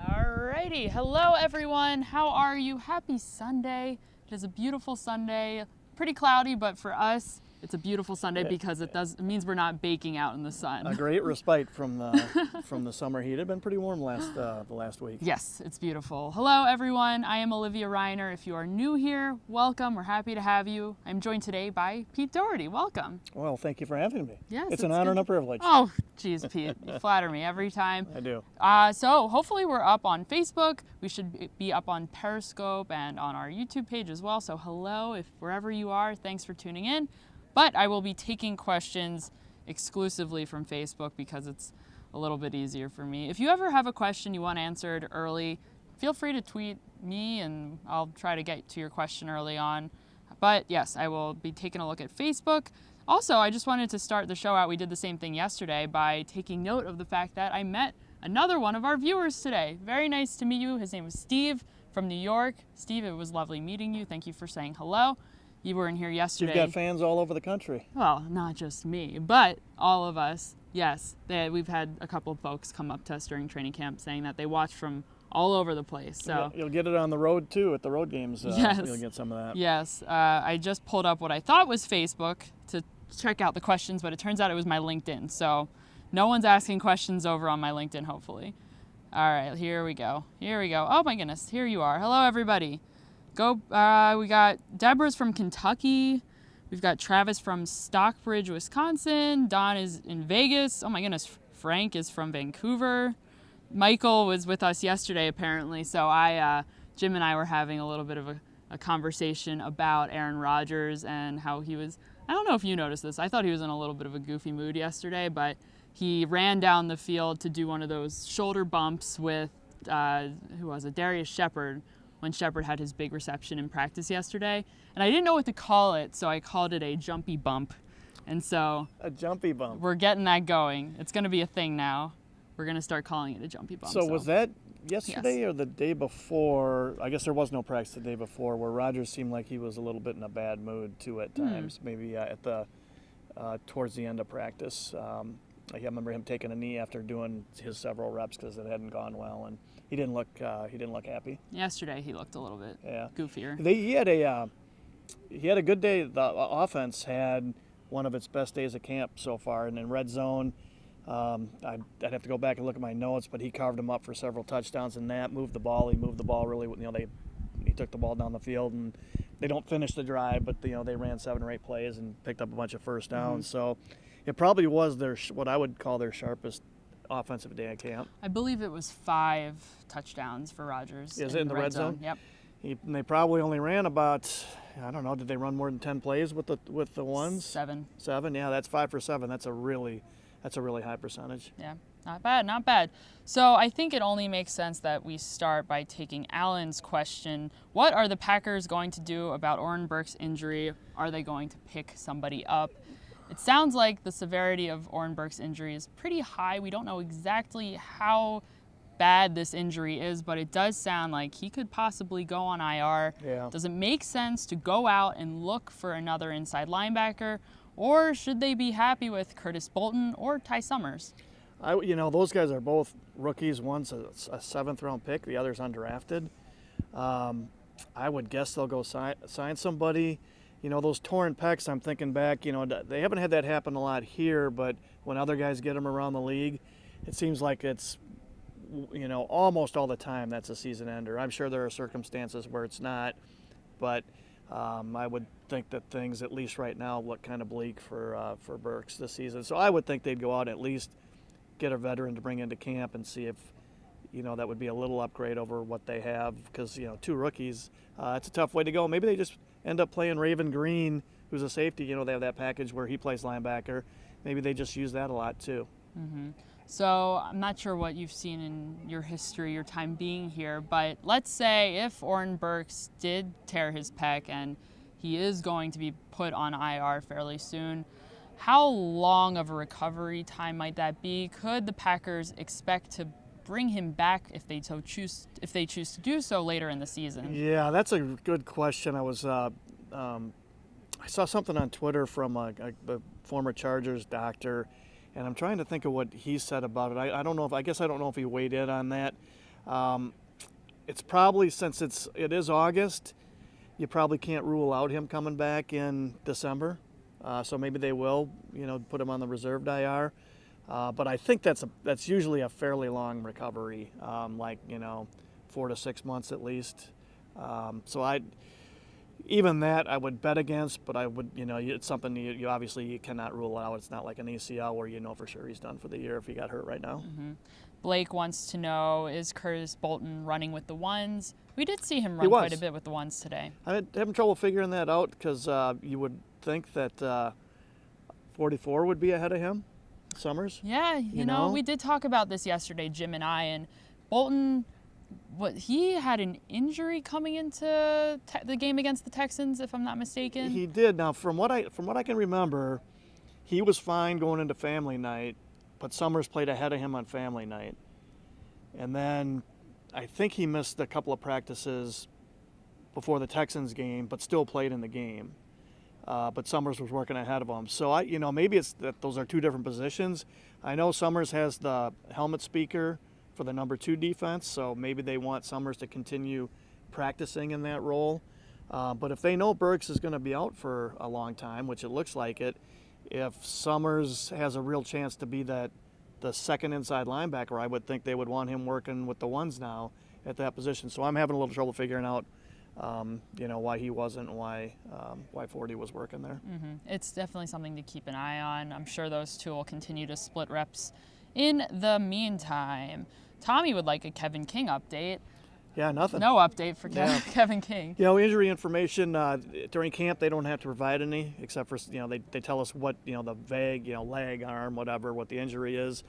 Alrighty, hello everyone. How are you? Happy Sunday. It is a beautiful Sunday. Pretty cloudy, but for us, it's a beautiful Sunday because it means we're not baking out in the sun. A great respite from the summer heat. It had been pretty warm the last week. Yes, it's beautiful. Hello everyone, I am Olivia Reiner. If you are new here, welcome. We're happy to have you. I'm joined today by Pete Doherty. Welcome. Well, thank you for having me. Yes, it's an honor and a privilege. Oh, geez, Pete, you flatter me every time. I do. So hopefully we're up on Facebook. We should be up on Periscope and on our YouTube page as well. So hello, if wherever you are, thanks for tuning in. But I will be taking questions exclusively from Facebook because it's a little bit easier for me. If you ever have a question you want answered early, feel free to tweet me and I'll try to get to your question early on. But yes, I will be taking a look at Facebook. Also, I just wanted to start the show out. We did the same thing yesterday by taking note of the fact that I met another one of our viewers today. Very nice to meet you. His name was Steve from New York. Steve, it was lovely meeting you. Thank you for saying hello. You were in here yesterday. You've got fans all over the country. Well, not just me, but all of us. Yes, we've had a couple of folks come up to us during training camp saying that they watch from all over the place. So you'll get it on the road too at the road games. Yes. You'll get some of that. Yes, I just pulled up what I thought was Facebook to check out the questions, but it turns out it was my LinkedIn. So no one's asking questions over on my LinkedIn, hopefully. All right, here we go. Here we go. Oh my goodness, here you are. Hello, everybody. We got Deborah's from Kentucky. We've got Travis from Stockbridge, Wisconsin. Don is in Vegas. Oh my goodness, Frank is from Vancouver. Michael was with us yesterday apparently, so Jim and I were having a little bit of a conversation about Aaron Rodgers and how he was, I don't know if you noticed this, I thought he was in a little bit of a goofy mood yesterday, but he ran down the field to do one of those shoulder bumps with, who was it, Darius Shepard, when Shepard had his big reception in practice yesterday. And I didn't know what to call it, so I called it a jumpy bump. And so a jumpy bump. We're getting that going. It's going to be a thing now. We're going to start calling it a jumpy bump. So was that yesterday or the day before? I guess there was no practice the day before, where Rodgers seemed like he was a little bit in a bad mood too at times, maybe at the towards the end of practice. I remember him taking a knee after doing his several reps because it hadn't gone well, and he didn't look happy. Yesterday he looked a little bit goofier. He had a good day. The offense had one of its best days of camp so far, and in red zone, I'd have to go back and look at my notes, but he carved him up for several touchdowns in that. He moved the ball really. He took the ball down the field, and they don't finish the drive, but they ran 7 or 8 plays and picked up a bunch of first downs. So it probably was what I would call their sharpest offensive day at camp. I believe it was 5 touchdowns for Rodgers. Is it in the red zone? Yep. And they probably only ran about, I don't know, did they run more than 10 plays with the ones? 7. 7, yeah, that's 5 for 7. That's a really high percentage. Yeah, not bad. So I think it only makes sense that we start by taking Alan's question. What are the Packers going to do about Oren Burks' injury? Are they going to pick somebody up? It sounds like the severity of Oren Burks' injury is pretty high. We don't know exactly how bad this injury is, but it does sound like he could possibly go on IR. Yeah. Does it make sense to go out and look for another inside linebacker, or should they be happy with Curtis Bolton or Ty Summers? Those guys are both rookies. One's a 7th-round pick, the other's undrafted. I would guess they'll go sign somebody. Those torn pecs, I'm thinking back, they haven't had that happen a lot here, but when other guys get them around the league, it seems like it's, almost all the time that's a season ender. I'm sure there are circumstances where it's not, but I would think that things, at least right now, look kind of bleak for Burks this season. So I would think they'd go out and at least get a veteran to bring into camp and see if, that would be a little upgrade over what they have, because, 2 rookies, it's a tough way to go. Maybe they just end up playing Raven Green, who's a safety. They have that package where he plays linebacker. Maybe they just use that a lot too. Mm-hmm. So I'm not sure what you've seen in your history, your time being here, but let's say if Oren Burks did tear his pec and he is going to be put on IR fairly soon, how long of a recovery time might that be? Could the Packers expect to bring him back if they choose to do so later in the season? Yeah, that's a good question. I was saw something on Twitter from a former Chargers doctor, and I'm trying to think of what he said about it. I don't know if I don't know if he weighed in on that. It's probably, since it is August, you probably can't rule out him coming back in December. So maybe they will, put him on the reserved IR. But I think that's usually a fairly long recovery, 4 to 6 months at least. So even that I would bet against, but I would, it's something you obviously cannot rule out. It's not like an ACL where you know for sure he's done for the year if he got hurt right now. Mm-hmm. Blake wants to know, is Curtis Bolton running with the ones? We did see him run quite a bit with the ones today. I'm having trouble figuring that out because you would think that 44 would be ahead of him, Summers. Yeah, you know, we did talk about this yesterday, Jim and I, and Bolton, he had an injury coming into the game against the Texans, if I'm not mistaken. He did. Now, from what I can remember, he was fine going into family night, but Summers played ahead of him on family night. And then I think he missed a couple of practices before the Texans game, but still played in the game. But Summers was working ahead of him. So, maybe it's that those are two different positions. I know Summers has the helmet speaker for the number 2 defense, so maybe they want Summers to continue practicing in that role. But if they know Burks is going to be out for a long time, which it looks like it, if Summers has a real chance to be the second inside linebacker, I would think they would want him working with the ones now at that position. So I'm having a little trouble figuring out, why he wasn't, why 40 was working there. Mm-hmm. It's definitely something to keep an eye on. I'm sure those two will continue to split reps in the meantime. Tommy would like a Kevin King update. Yeah, nothing. No update for Kevin King. Injury information during camp, they don't have to provide any, except for, they tell us what, the vague, leg, arm, whatever, what the injury is.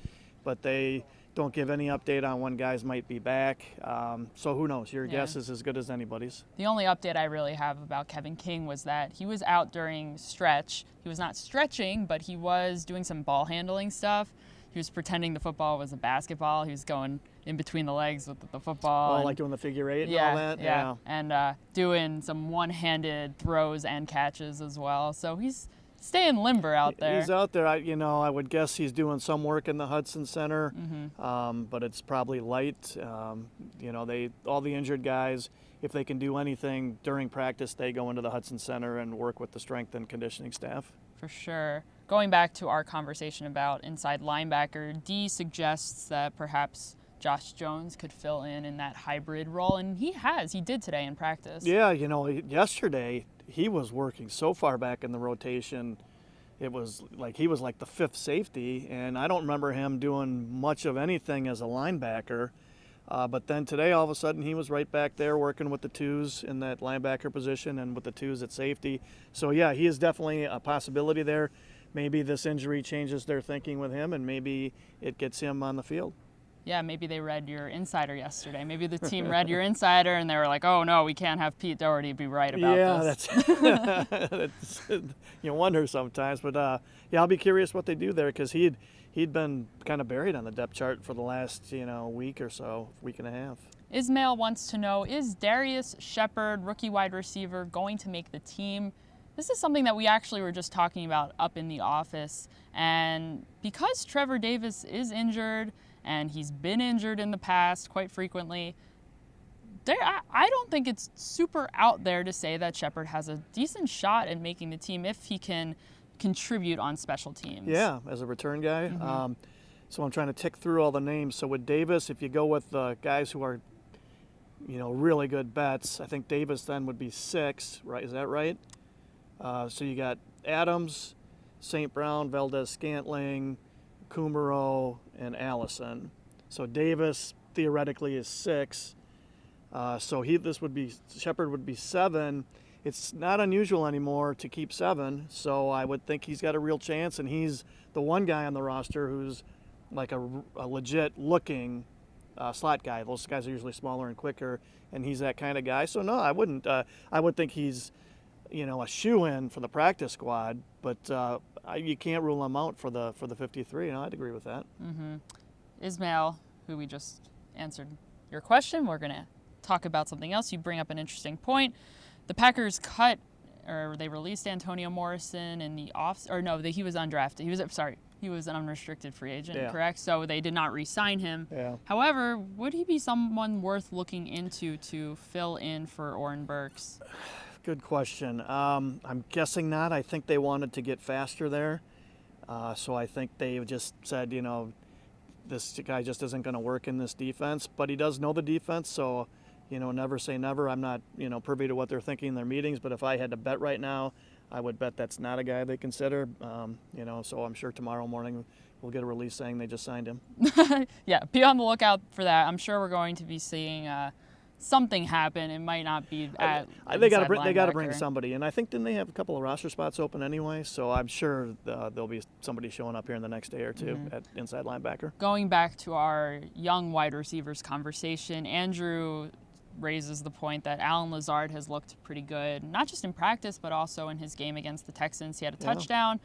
But they don't give any update on when guys might be back. So who knows? Your guess is as good as anybody's. The only update I really have about Kevin King was that he was out during stretch. He was not stretching, but he was doing some ball handling stuff. He was pretending the football was a basketball. He was going in between the legs with the football. Oh, like doing the figure 8 and all that? Yeah. And doing some one-handed throws and catches as well. So he's staying limber out there. He's out there. I would guess he's doing some work in the Hudson Center, but it's probably light. All the injured guys, if they can do anything during practice, they go into the Hudson Center and work with the strength and conditioning staff. For sure. Going back to our conversation about inside linebacker, D suggests that perhaps Josh Jones could fill in that hybrid role, and he did today in practice. Yeah, yesterday he was working so far back in the rotation, it was like he was like the 5th safety, and I don't remember him doing much of anything as a linebacker. But then today, all of a sudden, he was right back there working with the 2s in that linebacker position and with the 2s at safety. So, yeah, he is definitely a possibility there. Maybe this injury changes their thinking with him, and maybe it gets him on the field. Yeah, maybe they read your insider yesterday. Maybe the team read your insider, and they were like, oh, no, we can't have Pete Doherty be right about this. Yeah, that's you wonder sometimes. But, I'll be curious what they do there because he'd been kind of buried on the depth chart for the last, week or so, week and a half. Ismail wants to know, is Darius Shepard, rookie wide receiver, going to make the team? This is something that we actually were just talking about up in the office. And because Trevor Davis is injured, and he's been injured in the past quite frequently, I don't think it's super out there to say that Shepard has a decent shot at making the team if he can contribute on special teams. Yeah, as a return guy. So I'm trying to tick through all the names. So with Davis, if you go with the guys who are, really good bets, I think Davis then would be 6, right? Is that right? So you got Adams, St. Brown, Valdez-Scantling, Kumaro, and Allison. So Davis theoretically is 6. So Shepard would be 7. It's not unusual anymore to keep 7, so I would think he's got a real chance, and he's the one guy on the roster who's like a legit looking slot guy. Those guys are usually smaller and quicker, and he's that kind of guy. So no, I wouldn't. I would think he's, a shoo-in for the practice squad, but you can't rule him out for the 53. I'd agree with that. Ismail, who we just answered your question, we're going to talk about something else. You bring up an interesting point. The Packers cut they released Antonio Morrison in the he was undrafted. He was an unrestricted free agent, correct? So they did not re-sign him. Yeah. However, would he be someone worth looking into to fill in for Oren Burks? Good question. I'm guessing not. I think they wanted to get faster there. So I think they just said, this guy just isn't going to work in this defense. But he does know the defense, so, never say never. I'm not, privy to what they're thinking in their meetings. But if I had to bet right now, I would bet that's not a guy they consider. So I'm sure tomorrow morning we'll get a release saying they just signed him. Yeah, be on the lookout for that. I'm sure we're going to be seeing something happen. It might not be at they got to bring somebody, and I think didn't they have a couple of roster spots open anyway? So I'm sure there'll be somebody showing up here in the next day or two at inside linebacker. Going back to our young wide receivers conversation, Andrew raises the point that Alan Lazard has looked pretty good, not just in practice but also in his game against the Texans. He had a touchdown.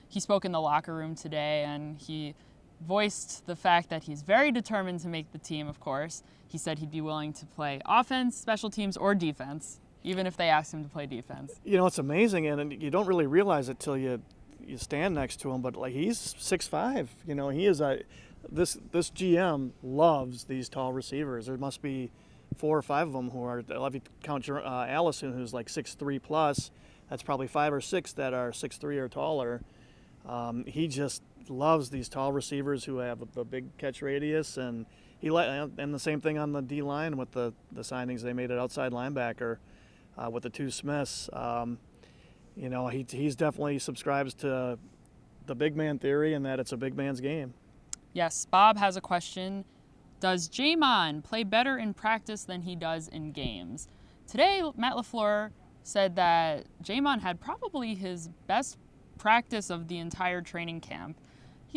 He spoke in the locker room today, and he voiced the fact that he's very determined to make the team, of course. He said he'd be willing to play offense, special teams, or defense, even if they asked him to play defense. It's amazing, and you don't really realize it till you stand next to him, but he's 6'5". He is this GM loves these tall receivers. There must be 4 or 5 of them who are, if you count Allison, who's like 6'3 plus, that's probably 5 or 6 that are 6'3 or taller. He just loves these tall receivers who have a big catch radius, and and the same thing on the D line with the signings they made at outside linebacker with the 2 Smiths. He's definitely subscribes to the big man theory and that it's a big man's game. Yes, Bob has a question. Does Jamon play better in practice than he does in games? Today, Matt LaFleur said that Jamon had probably his best practice of the entire training camp.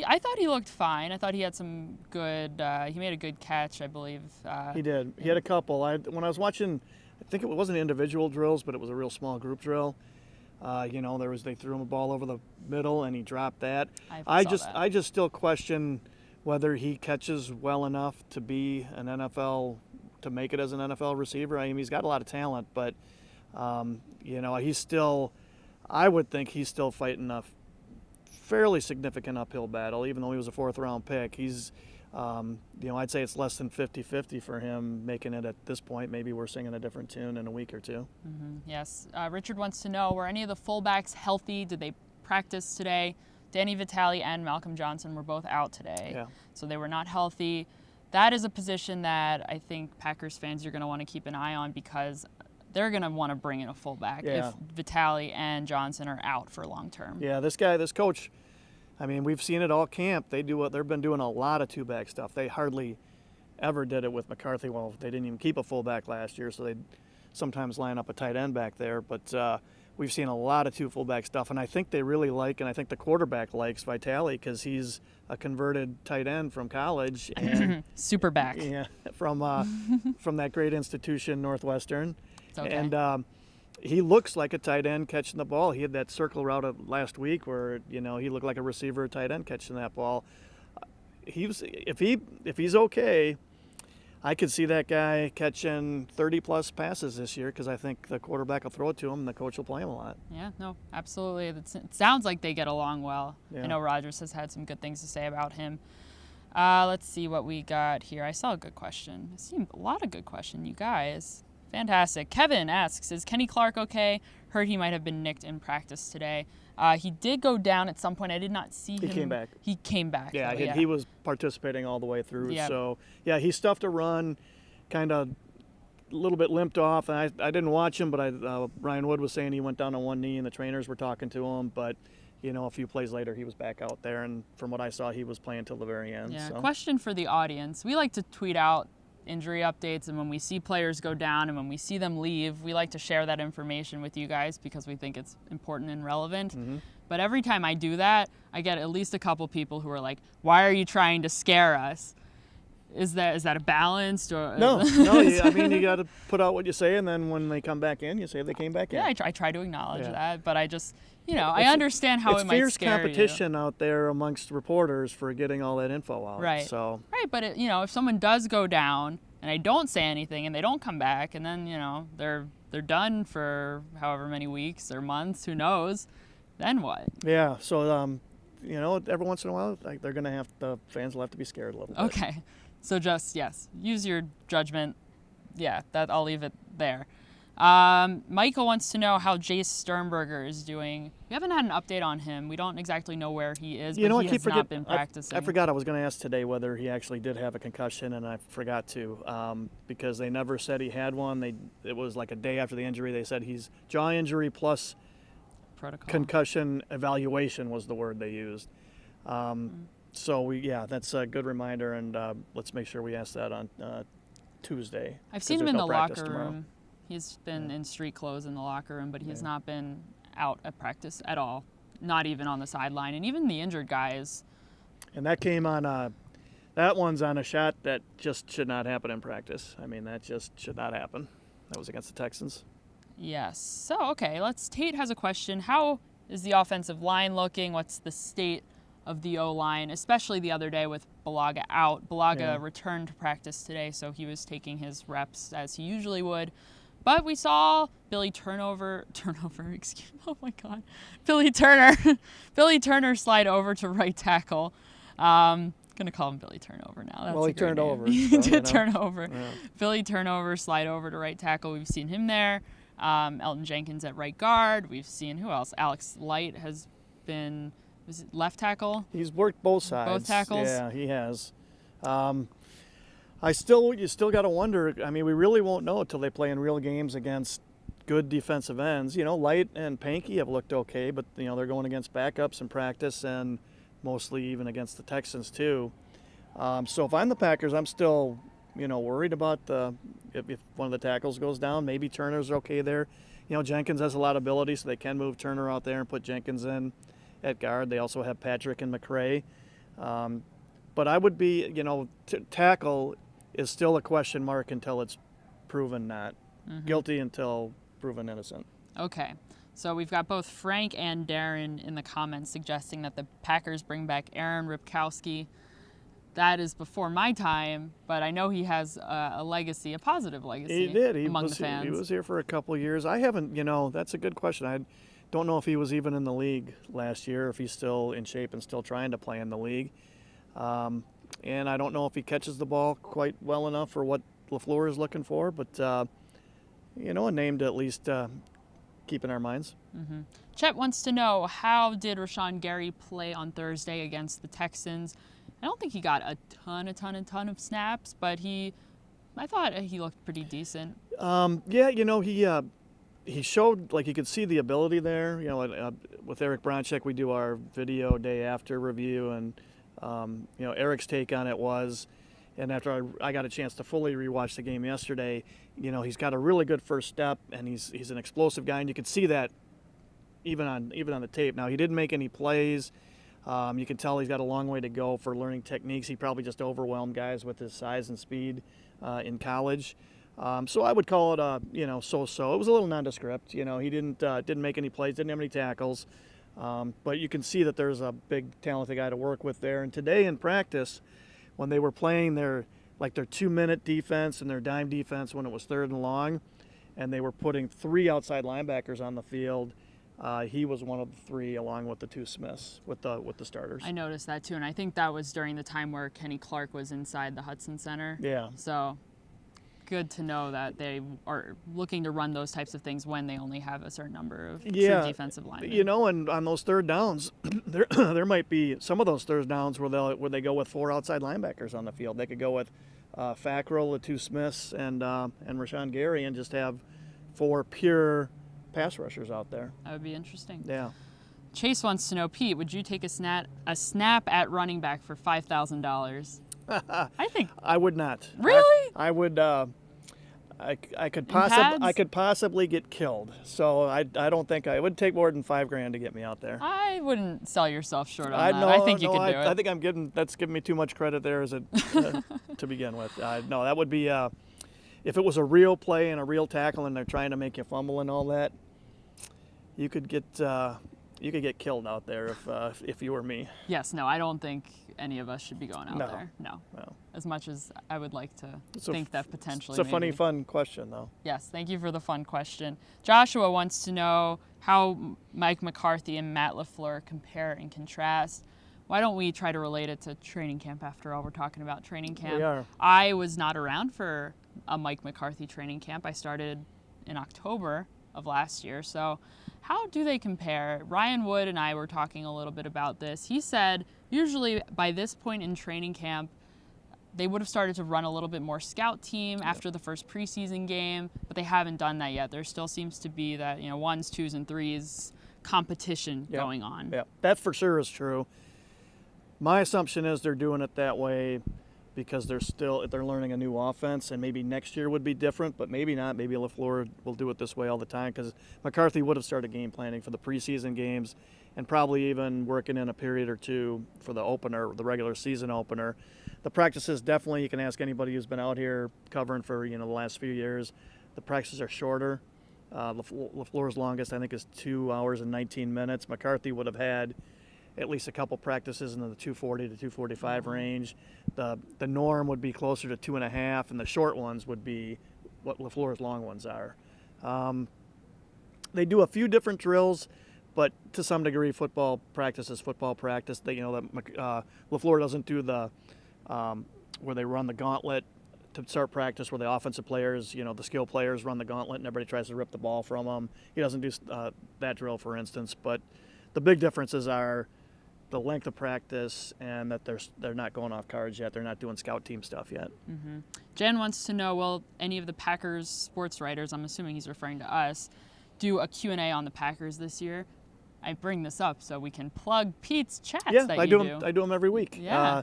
I thought he looked fine. I thought he had some good, he made a good catch, I believe. He did. He had a couple. When I was watching, I think it wasn't individual drills, but it was a real small group drill. They threw him a ball over the middle and he dropped that. I just still question whether he catches well enough to be to make it as an NFL receiver. I mean, he's got a lot of talent, but, he's still, I would think he's still fighting a fairly significant uphill battle, even though he was a 4th-round pick. He's, I'd say it's less than 50-50 for him making it at this point. Maybe we're singing a different tune in a week or two. Yes. Richard wants to know, were any of the fullbacks healthy? Did they practice today? Danny Vitale and Malcolm Johnson were both out today, so they were not healthy. That is a position that I think Packers fans are going to want to keep an eye on because they're going to want to bring in a fullback if Vitale and Johnson are out for long term. Yeah, this coach, I mean, we've seen it all camp. They've been doing a lot of 2-back stuff. They hardly ever did it with McCarthy. Well, they didn't even keep a fullback last year, so they'd sometimes line up a tight end back there. But we've seen a lot of 2 fullback stuff, and I think they really like, and I think the quarterback likes Vitale because he's a converted tight end from college. And super back. Yeah, from that great institution, Northwestern. Okay. And he looks like a tight end catching the ball. He had that circle route last week where he looked like a receiver, tight end catching that ball. If he's okay, I could see that guy catching 30-plus passes this year because I think the quarterback will throw it to him and the coach will play him a lot. Yeah, no, absolutely. It sounds like they get along well. Yeah. I know Rodgers has had some good things to say about him. Let's see what we got here. I saw a good question. I see a lot of good questions, you guys. Fantastic. Kevin asks, is Kenny Clark okay? Heard he might have been nicked in practice today. He did go down at some point. I did not see him. He came back. He came back. Yeah, though, he was participating all the way through. Yep. So, yeah, he stuffed a run, kind of a little bit limped off. And I didn't watch him, but Ryan Wood was saying he went down on one knee and the trainers were talking to him. But, a few plays later, he was back out there. And from what I saw, he was playing till the very end. Yeah, so. Question for the audience. We like to tweet out injury updates, and when we see players go down and when we see them leave, we like to share that information with you guys because we think it's important and relevant. Mm-hmm. But every time I do that, I get at least a couple people who are like, why are you trying to scare us? Is that a balanced or no? I mean, you got to put out what you say, and then when they come back in, you say they came back in. Yeah, I try to acknowledge that, but I just, I understand how it might scare you. It's fierce competition out there amongst reporters for getting all that info out. Right. So. Right, but if someone does go down and I don't say anything and they don't come back, and then they're they're done for however many weeks or months, who knows, then what? Yeah, so, every once in a while, they're going to the fans will have to be scared a little bit. Okay. So just, yes, use your judgment. Yeah, I'll leave it there. Michael wants to know how Jace Sternberger is doing. We haven't had an update on him. We don't exactly know where he is, but he has not been practicing. I forgot I was going to ask today whether he actually did have a concussion, and I forgot to because they never said he had one. It was like a day after the injury. They said he's jaw injury plus protocol. Concussion evaluation was the word they used. So, that's a good reminder, and let's make sure we ask that on Tuesday. I've seen him in the locker room. He's been in street clothes in the locker room, but he has not been out at practice at all, not even on the sideline. And even the injured guys. And that came on that one's on a shot that just should not happen in practice. I mean, that just should not happen. That was against the Texans. Yes. So, okay, Tate has a question. How is the offensive line looking? What's the state of the O-line, especially the other day with Bulaga out? Bulaga returned to practice today, so he was taking his reps as he usually would. But we saw Billy Turner, Billy Turner slide over to right tackle. Going to call him Billy Turnover now. That's he turned over. He did turn over. Yeah. Billy Turnover slide over to right tackle. We've seen him there. Elton Jenkins at right guard. We've seen, who else? Alex Light has been, was it left tackle? He's worked both sides. Both tackles? Yeah, he has. You still got to wonder. I mean, we really won't know until they play in real games against good defensive ends. Light and Pankey have looked okay, but they're going against backups in practice and mostly even against the Texans too. So if I'm the Packers, I'm still worried about if one of the tackles goes down. Maybe Turner's okay there. Jenkins has a lot of ability, so they can move Turner out there and put Jenkins in at guard. They also have Patrick and McCray. But I would be, tackle is still a question mark until it's proven not guilty until proven innocent. Okay. So we've got both Frank and Darren in the comments suggesting that the Packers bring back Aaron Ripkowski. That is before my time, but I know he has a legacy, a positive legacy. He did. Among the fans. He was here for a couple of years. I haven't, that's a good question. I don't know if he was even in the league last year, if he's still in shape and still trying to play in the league. And I don't know if he catches the ball quite well enough for what LaFleur is looking for, but, a name to at least keep in our minds. Mm-hmm. Chet wants to know, how did Rashon Gary play on Thursday against the Texans? I don't think he got a ton of snaps, but I thought he looked pretty decent. He showed, you could see the ability there. With Eric Bronchek, we do our video day after review, and Eric's take on it was, and after I got a chance to fully rewatch the game yesterday, he's got a really good first step, and he's an explosive guy, and you could see that even on the tape. Now, he didn't make any plays. You can tell he's got a long way to go for learning techniques. He probably just overwhelmed guys with his size and speed in college. So I would call it so-so. It was a little nondescript. He didn't make any plays, didn't have any tackles. But you can see that there's a big, talented guy to work with there. And today in practice, when they were playing their 2-minute defense and their dime defense when it was 3rd and long, and they were putting 3 outside linebackers on the field, he was one of the 3 along with the 2 Smiths with the starters. I noticed that too, and I think that was during the time where Kenny Clark was inside the Hudson Center. Yeah. So good to know that they are looking to run those types of things when they only have a certain number of true defensive linemen. And on those third downs, there might be some of those third downs where they go with 4 outside linebackers on the field. They could go with Fackrell, the 2 Smiths, and Rashon Gary, and just have 4 pure pass rushers out there. That would be interesting. Yeah. Chase wants to know, Pete, would you take a snap at running back for $5,000? I think I would not. Really? I would. I could possibly get killed. So I don't think it would take more than $5,000 to get me out there. I wouldn't sell yourself short on that. I think you could do it. I think that's giving me too much credit there to begin with. No, that would be if it was a real play and a real tackle and they're trying to make you fumble and all that. You could get you could get killed out there if you were me. Yes, no, I don't think any of us should be going out No. there. No. No. As much as I would like to think that potentially. It's a funny, maybe. fun question, though. Yes, thank you for the fun question. Joshua wants to know how Mike McCarthy and Matt LaFleur compare and contrast. Why don't we try to relate it to training camp after all? We're talking about training camp. We are. I was not around for a Mike McCarthy training camp. I started in October of last year. So how do they compare? Ryan Wood and I were talking a little bit about this. He said usually by this point in training camp, they would have started to run a little bit more scout team after the first preseason game, but they haven't done that yet. There still seems to be that, 1s, 2s, and 3s competition going on. Yeah, that for sure is true. My assumption is they're doing it that way because they're learning a new offense, and maybe next year would be different, but maybe not. Maybe LaFleur will do it this way all the time because McCarthy would have started game planning for the preseason games and probably even working in a period or two for the opener, the regular season opener. The practices definitely, you can ask anybody who's been out here covering for the last few years, the practices are shorter. LaFleur's longest, I think, is 2 hours and 19 minutes. McCarthy would have had at least a couple practices in the 240 to 245 range. The norm would be closer to 2.5, and the short ones would be what LaFleur's long ones are. They do a few different drills, but to some degree, football practice is football practice. LaFleur doesn't do the where they run the gauntlet to start practice, where the offensive players, the skill players run the gauntlet and everybody tries to rip the ball from them. He doesn't do that drill, for instance. But the big differences are the length of practice and that they're not going off cards yet. They're not doing scout team stuff yet. Mm-hmm. Jen wants to know, will any of the Packers sports writers, I'm assuming he's referring to us, do a Q&A on the Packers this year? I bring this up so we can plug Pete's chats that I do. I do them every week. Yeah.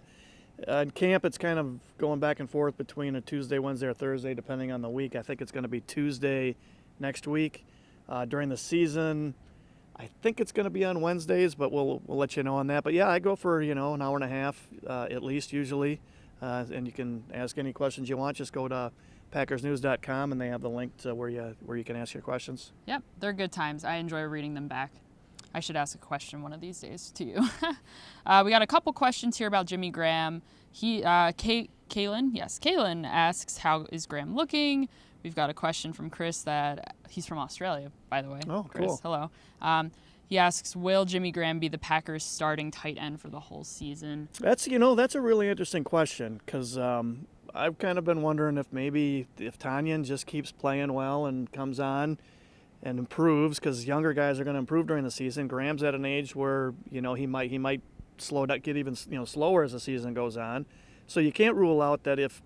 In camp, it's kind of going back and forth between a Tuesday, Wednesday, or Thursday, depending on the week. I think it's going to be Tuesday next week. During the season, I think it's going to be on Wednesdays, but we'll let you know on that. But yeah, I go for an hour and a half at least usually, and you can ask any questions you want. Just go to PackersNews.com, and they have the link to where you can ask your questions. Yep, they're good times. I enjoy reading them back. I should ask a question one of these days to you. We got a couple questions here about Jimmy Graham. Kaylin asks, how is Graham looking? We've got a question from Chris that he's from Australia, by the way. Oh, Chris, cool. Hello. He asks, will Jimmy Graham be the Packers' starting tight end for the whole season? That's a really interesting question because I've kind of been wondering if Tanyan just keeps playing well and comes on and improves, because younger guys are going to improve during the season. Graham's at an age where he might slow down, get even slower as the season goes on. So you can't rule out that if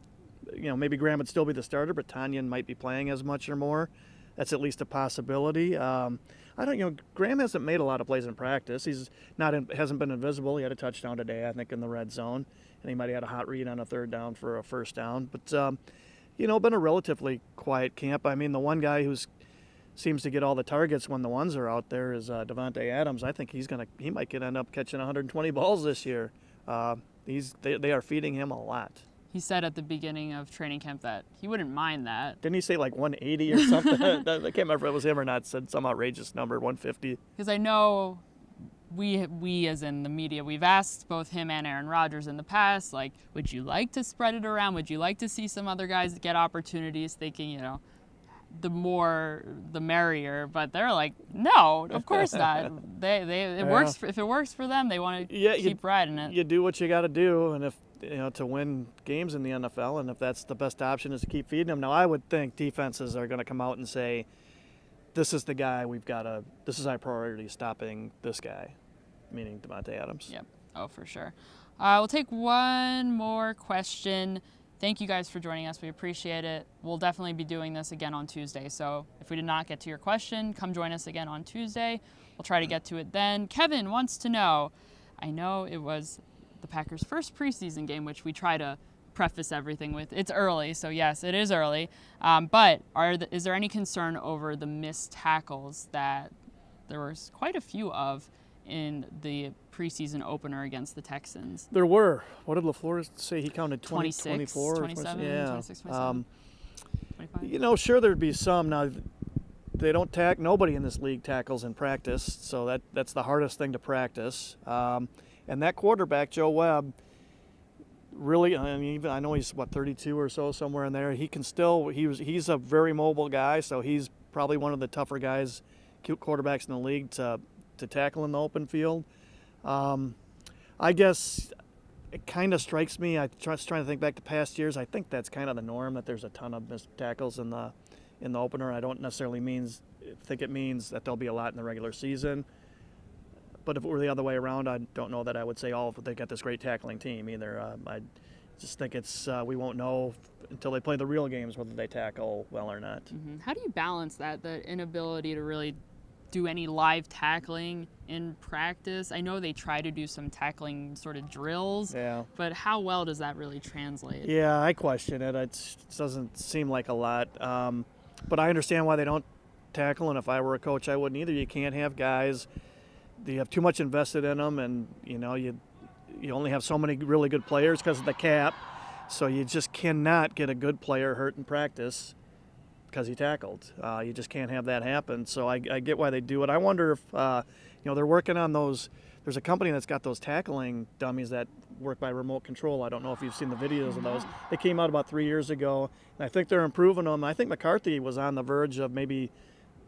maybe Graham would still be the starter, but Tanyan might be playing as much or more. That's at least a possibility. Graham hasn't made a lot of plays in practice. Hasn't been invisible. He had a touchdown today, I think, in the red zone, and he might have had a hot read on a third down for a first down. But been a relatively quiet camp. I mean, the one guy who seems to get all the targets when the ones are out there is Davante Adams. I think he might end up catching 120 balls this year. They are feeding him a lot. He said at the beginning of training camp that he wouldn't mind that. Didn't he say like 180 or something? I can't remember if it was him or not. Said some outrageous number, 150. Because I know we as in the media, we've asked both him and Aaron Rodgers in the past, like, would you like to spread it around? Would you like to see some other guys get opportunities? Thinking, the more the merrier. But they're like, no, of course not. It works. If it works for them, they want to keep riding it. You do what you got to do, and if to win games in the NFL, and if that's the best option is to keep feeding them. Now, I would think defenses are going to come out and say, this is the guy this is our priority, stopping this guy, meaning Davante Adams. Yep. Oh, for sure. We'll take one more question. Thank you guys for joining us. We appreciate it. We'll definitely be doing this again on Tuesday. So if we did not get to your question, come join us again on Tuesday. We'll try to get to it then. Kevin wants to know, I know it was the Packers' first preseason game, which we try to preface everything with. It's early, so yes, it is early. But is there any concern over the missed tackles that there was quite a few of in the preseason opener against the Texans? There were. What did LaFleur say? He counted 26, 24, 27, yeah. 26, 27, 25. Sure there'd be some. Now, nobody in this league tackles in practice, so that's the hardest thing to practice. And that quarterback, Joe Webb, really, I mean, even I know he's 32 or so, somewhere in there. He can still, he's a very mobile guy, so he's probably one of the tougher guys, quarterbacks in the league to tackle in the open field. I guess it kind of strikes me. I was trying to think back to past years. I think that's kind of the norm, that there's a ton of missed tackles in the opener. I don't necessarily think it means that there'll be a lot in the regular season. But if it were the other way around, I don't know that I would say they got this great tackling team either. I just think we won't know until they play the real games whether they tackle well or not. Mm-hmm. How do you balance the inability to really do any live tackling in practice? I know they try to do some tackling sort of drills, but how well does that really translate? Yeah, I question it. It doesn't seem like a lot. But I understand why they don't tackle, and if I were a coach, I wouldn't either. You can't have guys, you have too much invested in them, and you only have so many really good players because of the cap, so you just cannot get a good player hurt in practice because he tackled. You just can't have that happen. So I get why they do it. I wonder if they're working on those. There's a company that's got those tackling dummies that work by remote control. I don't know if you've seen the videos of those. They came out about 3 years ago, and I think they're improving them. I think McCarthy was on the verge of maybe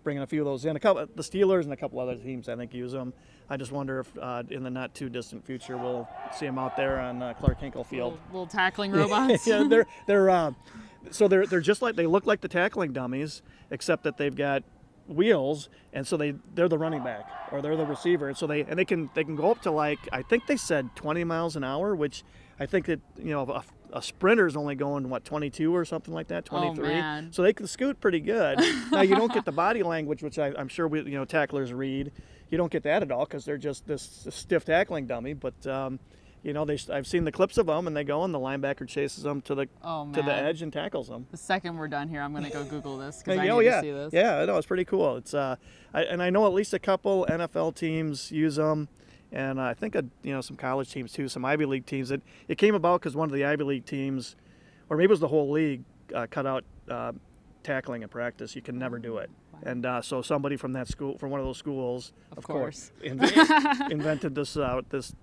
bringing a few of those in. The Steelers and a couple other teams, I think, use them. I just wonder if in the not too distant future we'll see them out there on Clark Hinkle Field. Little tackling robots. Yeah, they're just like, they look like the tackling dummies, except that they've got wheels, and so they're the running back or they're the receiver, and so they can go up to, like, I think they said 20 miles an hour, which I think that a sprinter's only going 22 or something like that, 23. Oh, man. So they can scoot pretty good. Now you don't get the body language, which I'm sure tacklers read. You don't get that at all because they're just this stiff tackling dummy. But I've seen the clips of them, and they go, and the linebacker chases them to the edge and tackles them. The second we're done here, I'm going to go Google this because I need to see this. Yeah, I know, it's pretty cool. It's I know at least a couple NFL teams use them, and I think some college teams too, some Ivy League teams. It came about because one of the Ivy League teams, or maybe it was the whole league, cut out tackling in practice. You can never do it. Wow. And so somebody from that school, from one of those schools, of course, invented this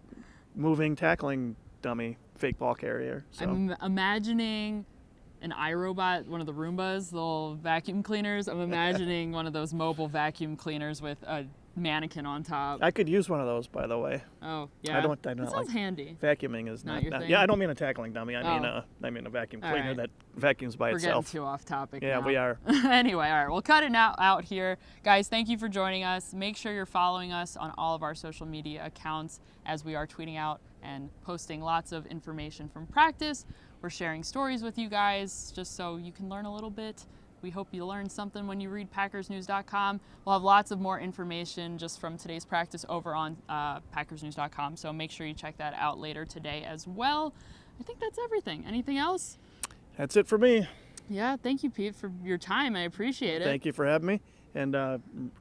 moving tackling dummy, fake ball carrier. So. I'm imagining an iRobot, one of the Roombas, the little vacuum cleaners. I'm imagining one of those mobile vacuum cleaners with a mannequin on top. I could use one of those, by the way. Oh, yeah. I don't sounds like handy. Vacuuming is not your thing? Yeah, I don't mean a tackling dummy. I mean a vacuum cleaner that vacuums by itself. We're getting too off topic Yeah, now. we are. Anyway, all right, we'll cut it out here. Guys, thank you for joining us. Make sure you're following us on all of our social media accounts as we are tweeting out and posting lots of information from practice. We're sharing stories with you guys just so you can learn a little bit. We hope you learned something when you read PackersNews.com. We'll have lots of more information just from today's practice over on PackersNews.com, so make sure you check that out later today as well. I think that's everything. Anything else? That's it for me. Yeah, thank you, Pete, for your time. I appreciate it. Thank you for having me, and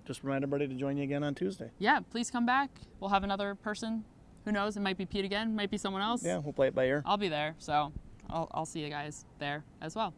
just remind everybody to join you again on Tuesday. Yeah, please come back. We'll have another person. Who knows? It might be Pete again. Might be someone else. Yeah, we'll play it by ear. I'll be there, so I'll see you guys there as well.